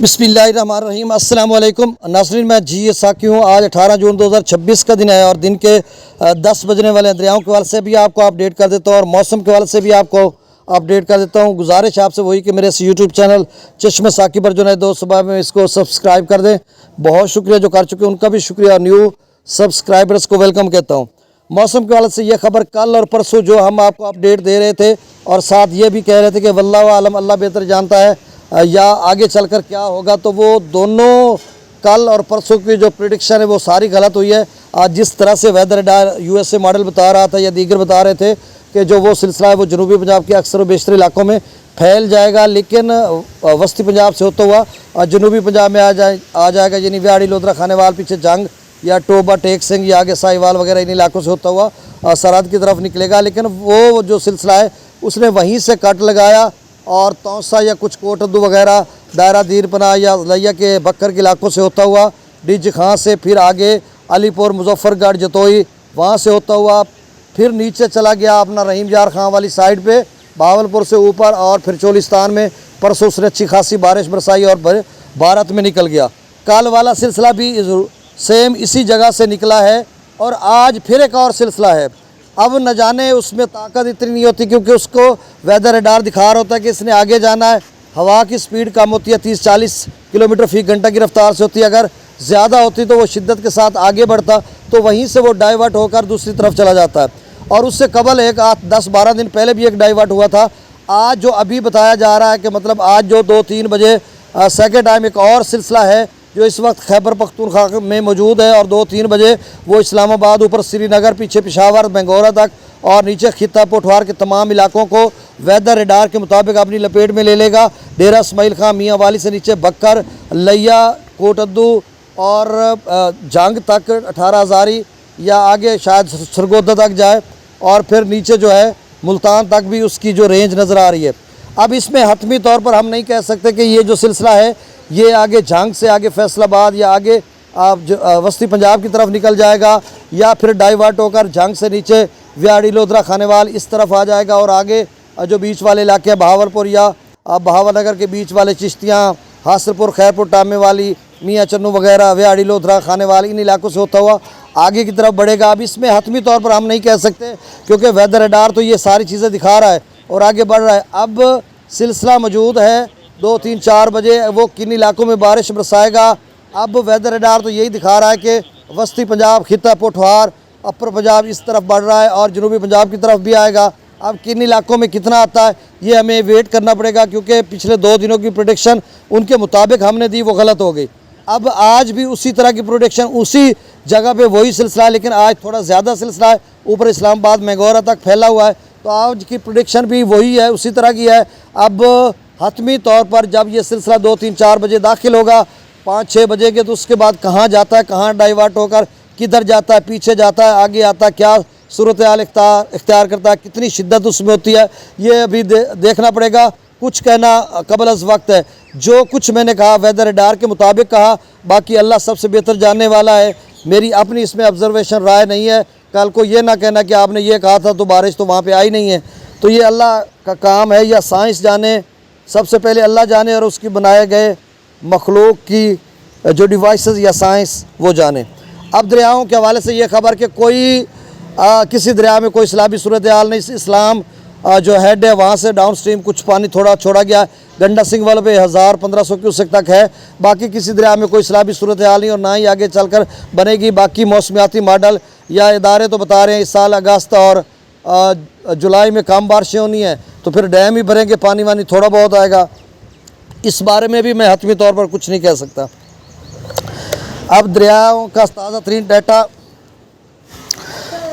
बिस्मिल्लाहिर्रहमानिर्रहीम अस्सलाम वालेकुम नाज़रीन, मैं जी साकी हूँ। आज 18 जून 2026 का दिन है और दिन के 10 बजने वाले हैं। दरियाओं के हवाले से भी आपको अपडेट कर देता हूँ और मौसम के हवाले से भी आपको अपडेट कर देता हूँ। गुजारिश आपसे वही कि मेरे इस यूट्यूब चैनल चश्मे साकी पर जो है दोस्त सुबह में इसको सब्सक्राइब कर दें। बहुत शुक्रिया जो कर चुके हैं उनका भी शुक्रिया, न्यू सब्सक्राइबर्स को वेलकम कहता हूँ। मौसम के हवाले से ये खबर कल और परसों जो हम आपको अपडेट दे रहे थे और साथ ये भी कह रहे थे कि वल्लाहु आलम, अल्लाह बेहतर जानता है या आगे चलकर क्या होगा, तो वो दोनों कल और परसों की जो प्रिडिक्शन है वो सारी गलत हुई है। आज जिस तरह से वेदर रडार यूएसए मॉडल बता रहा था या दीगर बता रहे थे कि जो वो सिलसिला है वो जनूबी पंजाब के अक्सर व बेशतर इलाकों में फैल जाएगा, लेकिन वस्ती पंजाब से होता हुआ जनूबी पंजाब में आ जाएगा, यानी व्याड़ी लोधरा खानेवाल पीछे जंग या टोबा टेक सिंह या आगे साहिवाल वगैरह इन इलाकों से होता हुआ सरहद की तरफ निकलेगा। लेकिन वो जो सिलसिला है उसने वहीं से कट लगाया और तौसा या कुछ कोटद्दू वगैरह दायरा दीरपना या लैया के बक्कर के इलाकों से होता हुआ डिज खां से फिर आगे अलीपुर मुजफ्फरगढ़ जतोई वहाँ से होता हुआ फिर नीचे चला गया अपना रहीम यार खां वाली साइड पे बहावलपुर से ऊपर और फिर चोलिस्तान में परसों उसने अच्छी खासी बारिश बरसाई और भारत में निकल गया। कल वाला सिलसिला भी सेम इसी जगह से निकला है और आज फिर एक और सिलसिला है। अब न जाने उसमें ताकत इतनी नहीं होती क्योंकि उसको वेदर रडार दिखा रहा होता है कि इसने आगे जाना है। हवा की स्पीड कम होती है, 30-40 किलोमीटर फी घंटा की रफ्तार से होती है। अगर ज़्यादा होती तो वो शिद्दत के साथ आगे बढ़ता, तो वहीं से वो डाइवर्ट होकर दूसरी तरफ चला जाता है। और उससे कबल एक 10-12 दिन पहले भी एक डाइवर्ट हुआ था। आज जो अभी बताया जा रहा है कि मतलब आज जो 2-3 बजे सेकेंड टाइम एक और सिलसिला है जो इस वक्त खैबर पख्तूनख्वा में मौजूद है और 2-3 बजे वो इस्लामाबाद ऊपर श्रीनगर पीछे पेशावर बेंगोरा तक और नीचे खित्ता पोठवार के तमाम इलाकों को वेदर रडार के मुताबिक अपनी लपेट में ले लेगा। डेरा इस्माइल खां मियाँ वाली से नीचे बक्कर लैया कोटद्दू और जंग तक 18 हज़ारी या आगे शायद सरगोदा तक जाए और फिर नीचे जो है मुल्तान तक भी उसकी जो रेंज नज़र आ रही है। अब इसमें हतमी तौर पर हम नहीं कह सकते कि ये जो सिलसिला है ये आगे जंग से आगे फैसलाबाद या आगे वस्ती पंजाब की तरफ निकल जाएगा या फिर डाइवर्ट होकर जंग से नीचे व्याड़ी लोधरा खानेवाल इस तरफ आ जाएगा और आगे जो बीच वाले इलाके हैं बहावलपुर या बहावलनगर के बीच वाले चिश्तियाँ हासरपुर खैरपुर टामे वाली मियाँ चन्नू वगैरह व्याड़ी लोधरा खानेवाल इन इलाकों से होता हुआ आगे की तरफ बढ़ेगा। अब इसमें हतमी तौर पर हम नहीं कह सकते क्योंकि वेदर रडार तो ये सारी चीज़ें दिखा रहा है और आगे बढ़ रहा है। अब सिलसिला मौजूद है 2-3-4 बजे वो किन इलाकों में बारिश बरसाएगा। अब वेदर रडार तो यही दिखा रहा है कि वस्ती पंजाब खित्ता पोठवार अपर पंजाब इस तरफ बढ़ रहा है और जनूबी पंजाब की तरफ भी आएगा। अब किन इलाकों में कितना आता है ये हमें वेट करना पड़ेगा क्योंकि पिछले 2 दिनों की प्रोडिक्शन उनके मुताबिक हमने दी वो गलत हो गई। अब आज भी उसी तरह की प्रोडिक्शन उसी जगह पे वही सिलसिला है, लेकिन आज थोड़ा ज़्यादा सिलसिला है, ऊपर इस्लामाबाद मेंगोरा तक फैला हुआ है, तो आज की प्रोडिक्शन भी वही है, उसी तरह की है। अब हतमी तौर पर जब ये सिलसिला 2-3-4 बजे दाखिल होगा 5-6 बजे के, तो उसके बाद कहाँ जाता है, कहाँ डाइवर्ट होकर किधर जाता है, पीछे जाता है, आगे आता है, क्या सूरत हाल इख्तियार करता है, कितनी शिद्दत उसमें होती है, ये अभी देखना पड़ेगा। कुछ कहना कबल अज़ वक्त है। जो कुछ मैंने कहा वेदर रडार के मुताबिक कहा, बाकी अल्लाह सबसे बेहतर जानने वाला है। मेरी अपनी इसमें ऑब्जर्वेशन राय नहीं है। कल को ये ना कहना कि आपने ये कहा था तो बारिश तो वहाँ पे आई नहीं है। तो ये अल्लाह का काम है या साइंस जाने, सबसे पहले अल्लाह जाने और उसकी बनाए गए मखलूक की जो डिवाइसेस या साइंस वो जाने। अब दरियाओं के हवाले से ये खबर कि कोई किसी दरिया में कोई सैलाबी सूरत हाल नहीं। इस्लाम जो हेड है वहाँ से डाउन स्ट्रीम कुछ पानी थोड़ा छोड़ा गया, गंडा सिंह वाले पे 1000-1500 क्यूसेक तक है। बाकी किसी दरिया में कोई सैलाबी सूरत हाल नहीं और ना ही आगे चलकर बनेगी। बाकी मौसमियाती मॉडल या इदारे तो बता रहे हैं इस साल अगस्त और जुलाई में कम बारिशें होनी है, तो फिर डैम ही भरेंगे, पानी वानी थोड़ा बहुत आएगा। इस बारे में भी मैं हतमी तौर पर कुछ नहीं कह सकता। अब दरियाओं का ताज़ा तरीन डाटा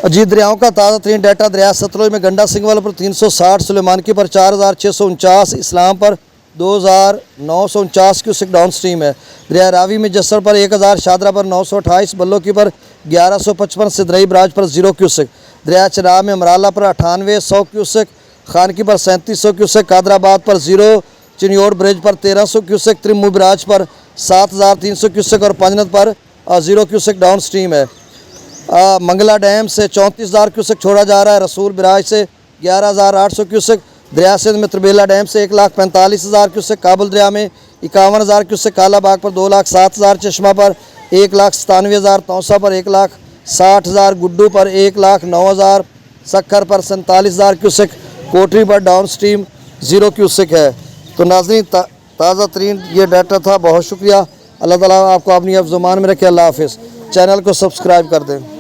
दरियाओं का ताज़ा तरीन डाटा दरिया सतलुज में गंडा सिंह वाले पर 360, सुलेमानकी पर 4649, इस्लाम पर 2949 क्यूसेक डाउन स्ट्रीम है। दरिया रावी में जसर पर 1000, शादरा पर 928, बल्लोकी पर 1155, सिदरई बराज पर 0 क्यूसेक। दरिया चनाब में अमराला पर 98, 100 क्यूसेक, खानकी पर 3700 क्यूसेक, कादराबाद पर 0, चिन्योड़ ब्रिज पर 1300 क्यूसेक, त्रिमू बराज पर 7300 क्यूसेक और पंजनत पर 0 क्यूसेक डाउन स्ट्रीम है। मंगला डैम से 34,000 क्यूसेक छोड़ा जा रहा है। रसूल बराज से 11,800 क्यूसेक, दरिया सिंध में तरबेला डैम से 1,45,000 क्यूसेक, काबुल दरिया में 51,000 क्यूसेक काला बाग पर 2,07,000, चश्मा पर 1,97,000, तौसा पर 1,60,000, गुड्डू पर 1,09,000, सक्खर पर 47,000 क्यूसेक, कोटरी पर डाउन स्ट्रीम 0 क्यूसेक है। तो नाज़रीन ताज़ा तरीन ये डाटा था। बहुत शुक्रिया। अल्लाह ताला आपको अपनी ज़ुबान में रखे। अल्लाह हाफिज़। चैनल को सब्सक्राइब कर दें।